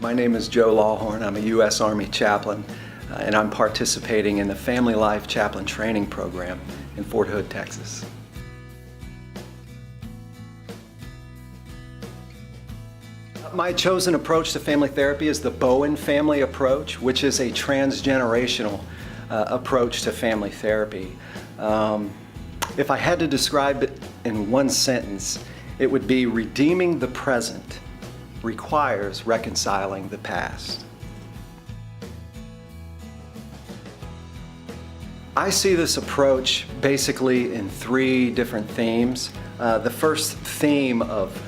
My name is Joe Lawhorn. I'm a U.S. Army chaplain, and I'm participating in the Family Life Chaplain Training Program in Fort Hood, Texas. My chosen approach to family therapy is the Bowen family approach, which is a transgenerational approach to family therapy. If I had to describe it in one sentence, it would be redeeming the present requires reconciling the past. I see this approach basically in three different themes. The first theme of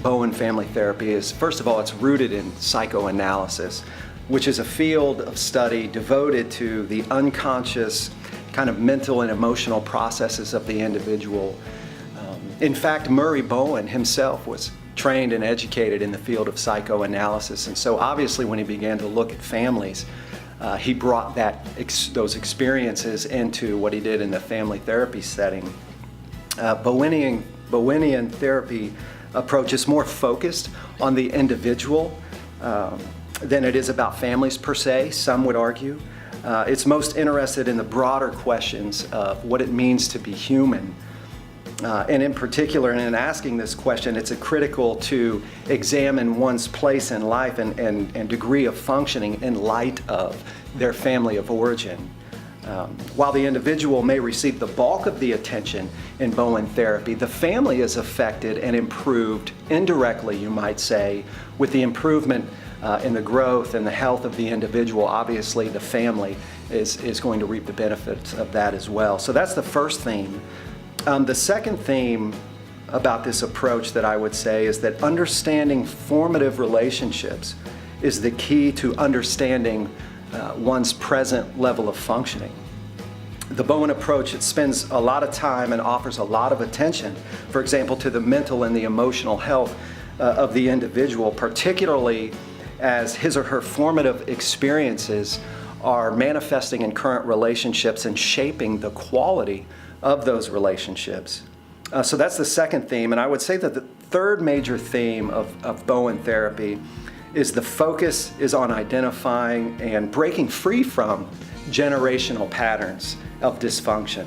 Bowen family therapy is, first of all, it's rooted in psychoanalysis, which is a field of study devoted to the unconscious kind of mental and emotional processes of the individual. In fact, Murray Bowen himself was trained and educated in the field of psychoanalysis, and so obviously when he began to look at families, he brought those experiences into what he did in the family therapy setting. Bowenian therapy approach is more focused on the individual than it is about families per se, some would argue. It's most interested in the broader questions of what it means to be human. And in particular, in asking this question, it's critical to examine one's place in life and degree of functioning in light of their family of origin. While the individual may receive the bulk of the attention in Bowen therapy, the family is affected and improved indirectly, you might say, with the improvement in the growth and the health of the individual. Obviously, the family is going to reap the benefits of that as well. So that's the first theme. The second theme about this approach that I would say is that understanding formative relationships is the key to understanding one's present level of functioning. The Bowen approach, it spends a lot of time and offers a lot of attention, for example, to the mental and the emotional health of the individual, particularly as his or her formative experiences are manifesting in current relationships and shaping the quality of those relationships. So that's the second theme, and I would say that the third major theme of Bowen therapy is the focus is on identifying and breaking free from generational patterns of dysfunction.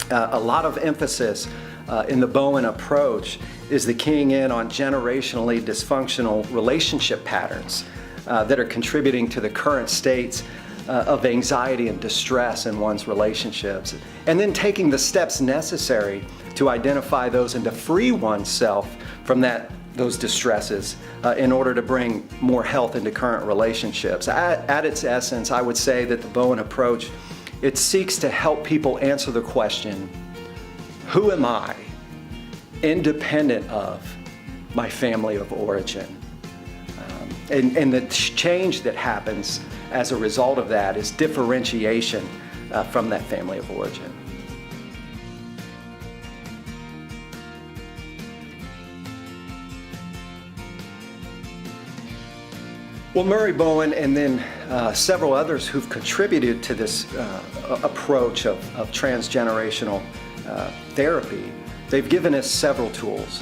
A lot of emphasis in the Bowen approach is the keying in on generationally dysfunctional relationship patterns that are contributing to the current states of anxiety and distress in one's relationships, and then taking the steps necessary to identify those and to free oneself from those distresses in order to bring more health into current relationships. At its essence, I would say that the Bowen approach, it seeks to help people answer the question, who am I, independent of my family of origin? And the change that happens as a result of that is differentiation from that family of origin. Well, Murray Bowen and then several others who've contributed to this approach of transgenerational therapy, they've given us several tools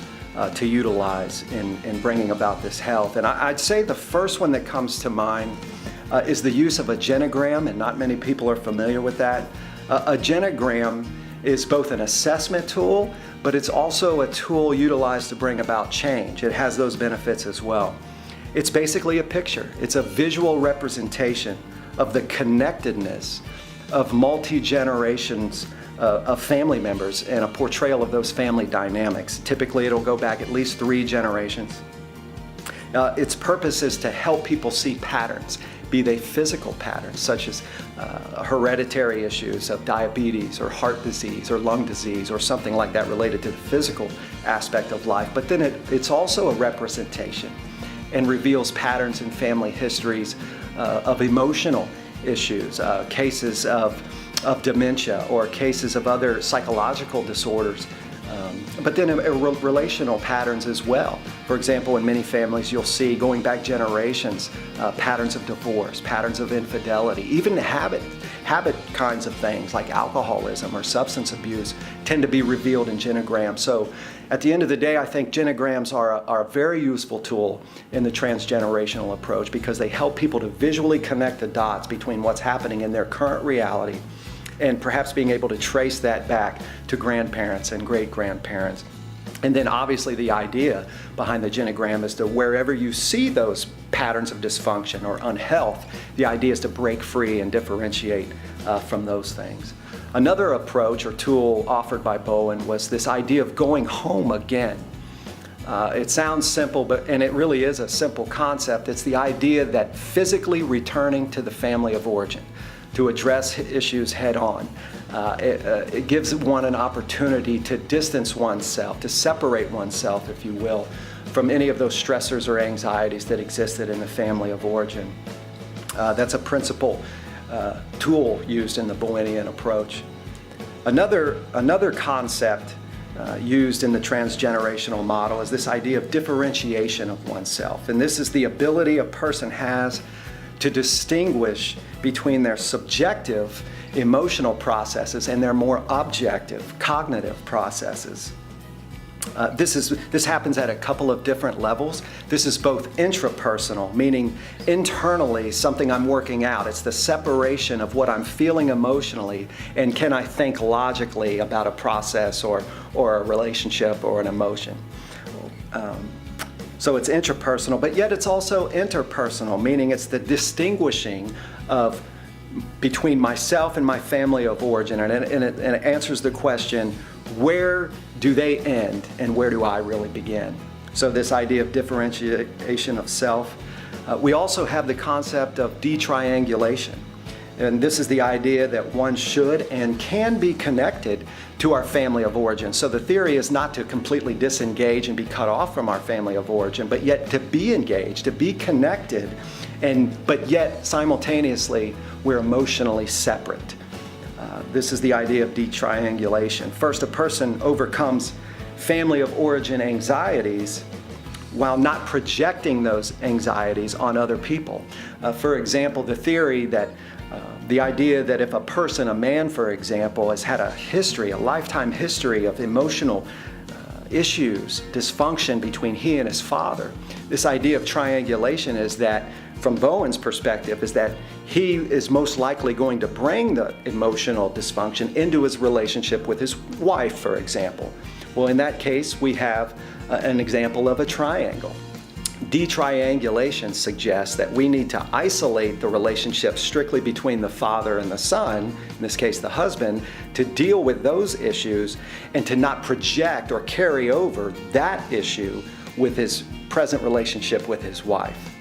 to utilize in bringing about this health. And I'd say the first one that comes to mind is the use of a genogram, and not many people are familiar with that. A genogram is both an assessment tool, but it's also a tool utilized to bring about change. It has those benefits as well. It's basically a picture. It's a visual representation of the connectedness of multi-generations of family members and a portrayal of those family dynamics. Typically, it'll go back at least 3 generations. Its purpose is to help people see patterns, be they physical patterns such as hereditary issues of diabetes or heart disease or lung disease or something like that related to the physical aspect of life. But then it's also a representation and reveals patterns in family histories of emotional issues, cases of dementia or cases of other psychological disorders, but then relational patterns as well. For example, in many families you'll see, going back generations, patterns of divorce, patterns of infidelity, even habit kinds of things like alcoholism or substance abuse tend to be revealed in genograms. So at the end of the day, I think genograms are a very useful tool in the transgenerational approach because they help people to visually connect the dots between what's happening in their current reality and perhaps being able to trace that back to grandparents and great-grandparents. And then obviously the idea behind the genogram is to wherever you see those patterns of dysfunction or unhealth, the idea is to break free and differentiate from those things. Another approach or tool offered by Bowen was this idea of going home again. It sounds simple, and it really is a simple concept. It's the idea that physically returning to the family of origin to address issues head on. It gives one an opportunity to distance oneself, to separate oneself, if you will, from any of those stressors or anxieties that existed in the family of origin. That's a principal tool used in the Bowenian approach. Another concept used in the transgenerational model is this idea of differentiation of oneself. And this is the ability a person has to distinguish between their subjective emotional processes and their more objective cognitive processes. This happens at a couple of different levels. This is both intrapersonal, meaning internally something I'm working out. It's the separation of what I'm feeling emotionally and can I think logically about a process or a relationship or an emotion. So it's intrapersonal, but yet it's also interpersonal, meaning it's the distinguishing of between myself and my family of origin, and it answers the question, where do they end and where do I really begin? So this idea of differentiation of self. We also have the concept of detriangulation. And this is the idea that one should and can be connected to our family of origin. So the theory is not to completely disengage and be cut off from our family of origin, but yet to be engaged, to be connected, but yet simultaneously we're emotionally separate. This is the idea of detriangulation. First, a person overcomes family of origin anxieties while not projecting those anxieties on other people. For example, the theory that the idea that if a person, a man for example, has had a lifetime history of emotional issues, dysfunction between he and his father, this idea of triangulation is that, from Bowen's perspective, is that he is most likely going to bring the emotional dysfunction into his relationship with his wife, for example. Well, in that case, we have an example of a triangle. Detriangulation suggests that we need to isolate the relationship strictly between the father and the son, in this case the husband, to deal with those issues and to not project or carry over that issue with his present relationship with his wife.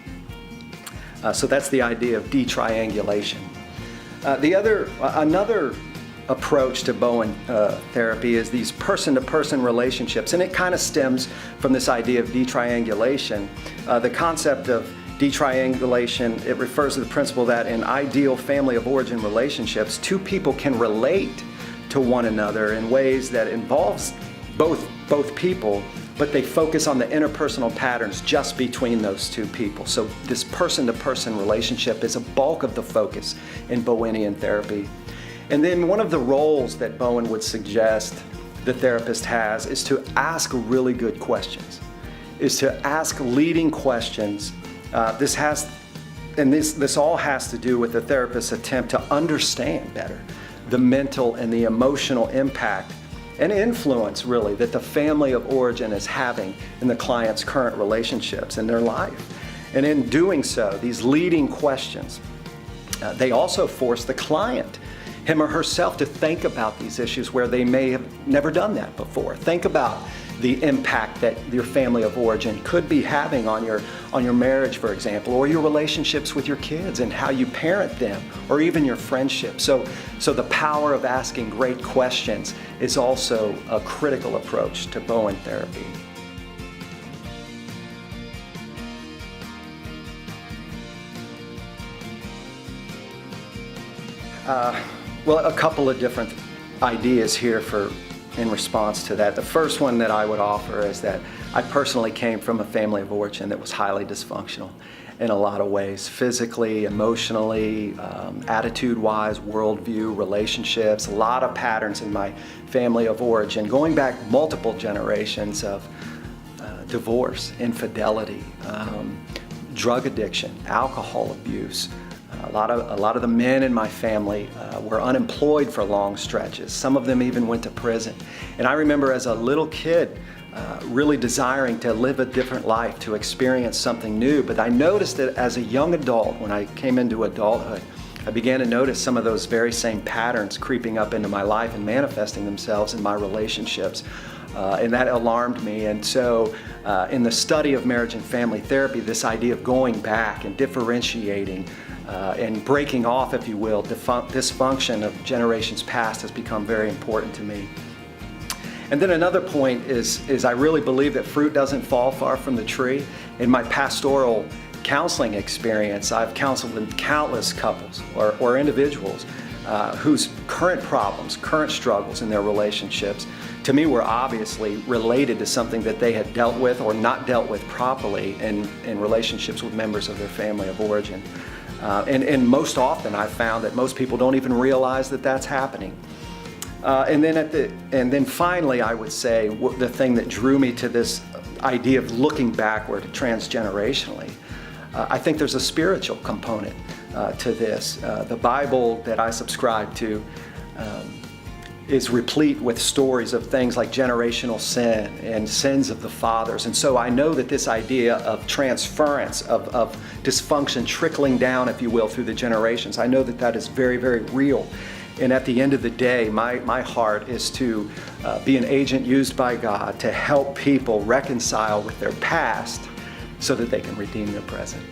So that's the idea of detriangulation. Another approach to Bowen therapy is these person-to-person relationships, and it kind of stems from this idea of detriangulation. The concept of detriangulation, it refers to the principle that in ideal family of origin relationships, two people can relate to one another in ways that involves both people, but they focus on the interpersonal patterns just between those two people. So this person-to-person relationship is a bulk of the focus in Bowenian therapy. And then one of the roles that Bowen would suggest the therapist has is to ask really good questions, is to ask leading questions. This all has to do with the therapist's attempt to understand better the mental and the emotional impact and influence, really, that the family of origin is having in the client's current relationships in their life. And in doing so, these leading questions, they also force the client, him or herself, to think about these issues where they may have never done that before. Think about the impact that your family of origin could be having on your marriage, for example, or your relationships with your kids and how you parent them, or even your friendships. So the power of asking great questions is also a critical approach to Bowen therapy. Well, a couple of different ideas here in response to that. The first one that I would offer is that I personally came from a family of origin that was highly dysfunctional. in a lot of ways, physically, emotionally, attitude-wise, worldview, relationships, a lot of patterns in my family of origin, going back multiple generations of divorce, infidelity, drug addiction, alcohol abuse. A lot of the men in my family were unemployed for long stretches. Some of them even went to prison. And I remember as a little kid really desiring to live a different life, to experience something new. But I noticed that as a young adult, when I came into adulthood, I began to notice some of those very same patterns creeping up into my life and manifesting themselves in my relationships. And that alarmed me. And so in the study of marriage and family therapy, this idea of going back and differentiating and breaking off, if you will, dysfunction of generations past has become very important to me. And then another point is I really believe that fruit doesn't fall far from the tree. In my pastoral counseling experience, I've counseled with countless couples or individuals whose current problems, current struggles in their relationships, to me were obviously related to something that they had dealt with or not dealt with properly in relationships with members of their family of origin. And most often I've found that most people don't even realize that that's happening. And then finally, I would say the thing that drew me to this idea of looking backward transgenerationally, I think there's a spiritual component to this. The Bible that I subscribe to is replete with stories of things like generational sin and sins of the fathers. And so I know that this idea of transference, of dysfunction trickling down, if you will, through the generations, I know that that is very, very real. And at the end of the day, my heart is to be an agent used by God to help people reconcile with their past so that they can redeem their present.